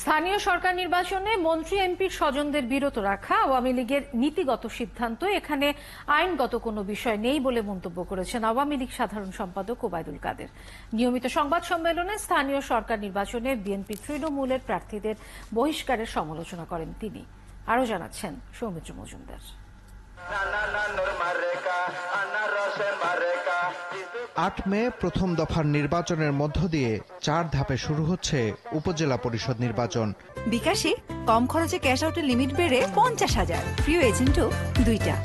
স্থানীয় সরকার নির্বাচনে মন্ত্রী এমপির স্বজনদের বিরত রাখা আওয়ামী লীগের নীতিগত সিদ্ধান্ত, এখানে আইনগত কোনো বিষয় নেই বলে মন্তব্য করেছেন আওয়ামী লীগ সাধারণ সম্পাদক ওবায়দুল কাদের। নিয়মিত সংবাদ সম্মেলনে স্থানীয় সরকার নির্বাচনে বিএনপি তৃণমূলের প্রার্থীদের বহিষ্কারের সমালোচনা করেন তিনি। আরও জানাচ্ছেন সৌমিত্র মজুমদার। ৮ মে প্রথম দফার নির্বাচনের মধ্য দিয়ে 4 ধাপে শুরু হচ্ছে উপজেলা পরিষদ নির্বাচন। বিকাশে কম খরচে ক্যাশ আউটের লিমিট বেড়ে 50,000, প্রিয় এজেন্টও 2টা।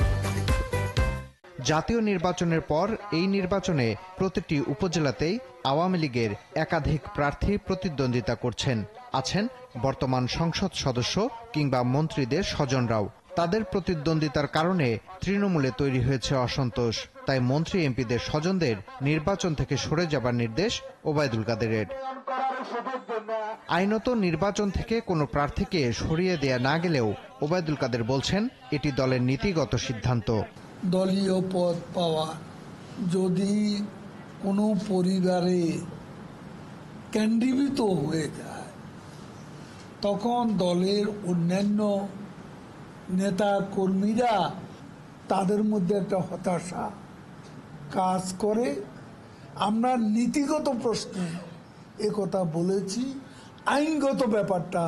জাতীয় নির্বাচনের পর এই নির্বাচনে প্রতিটি উপজেলাতেই আওয়ামী লীগের একাধিক প্রার্থী প্রতিদ্বন্দ্বিতা করছেন। আছেন বর্তমান সংসদ সদস্য কিংবা মন্ত্রীদের স্বজনরাও। তাদের প্রতিদ্বন্দ্বিতার কারণে তৃণমূলে তৈরি হয়েছে অসন্তোষ। তাই মন্ত্রী এমপিদের স্বজনদের নির্বাচন থেকে সরে যাবার নির্দেশ ওবায়দুল কাদেরের। আইনত নির্বাচন থেকে কোনো প্রার্থীকে সরিয়ে দেয়া না গেলেও ওবায়দুল কাদের বলছেন এটি দলের নীতিগত সিদ্ধান্ত। দলীয় পদ পাওয়া, যদি কোনো পরিবারে কেন্দ্রীভূত হয়ে যায় তখন দলের অন্যান্য নেতা কর্মীরা তাদের মধ্যে একটা হতাশা কাজ করে। আমরা নীতিগত প্রশ্নে একথা বলেছি, আইনগত ব্যাপারটা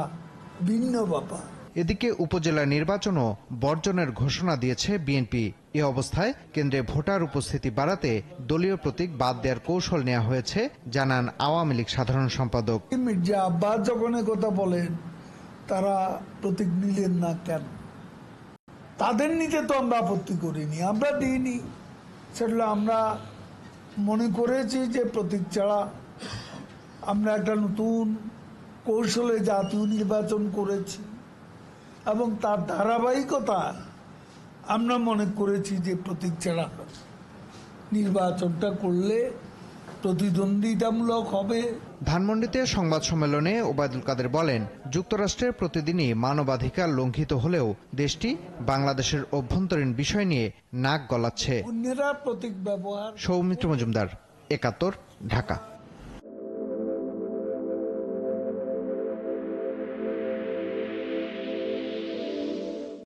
ভিন্ন ব্যাপার। এদিকে উপজেলা নির্বাচনও বর্জনের ঘোষণা দিয়েছে বিএনপি। এ অবস্থায় কেন্দ্রে ভোটার উপস্থিতি বাড়াতে দলীয় প্রতীক বাদ দেওয়ার কৌশল নেওয়া হয়েছে জানান আওয়ামী লীগ সাধারণ সম্পাদক। মির্জা আব্বাস যখন কথা বলেন তারা প্রতীক নিলেন না কেন? তাদের নিতে তো আমরা আপত্তি করিনি, আমরা দিইনি। সেটা আমরা মনে করেছি যে প্রতীক ছাড়া আমরা একটা নতুন কৌশলে জাতীয় নির্বাচন করেছি এবং তার ধারাবাহিকতা আমরা মনে করেছি যে প্রতীক ছাড়া নির্বাচনটা করলে প্রতিদ্বন্দ্বিতামূলক হবে। ধানমন্ডিতে সংবাদ সম্মেলনে ওবায়দুল কাদের বলেন, যুক্তরাষ্ট্রে প্রতিদিনই মানবাধিকার লঙ্ঘিত হলেও দেশটি বাংলাদেশের অভ্যন্তরীণ বিষয় নিয়ে নাক গলাচ্ছে। অন্যেরা প্রতীক ব্যবহার। সৌমিত্র মজুমদার, ৭১, ঢাকা।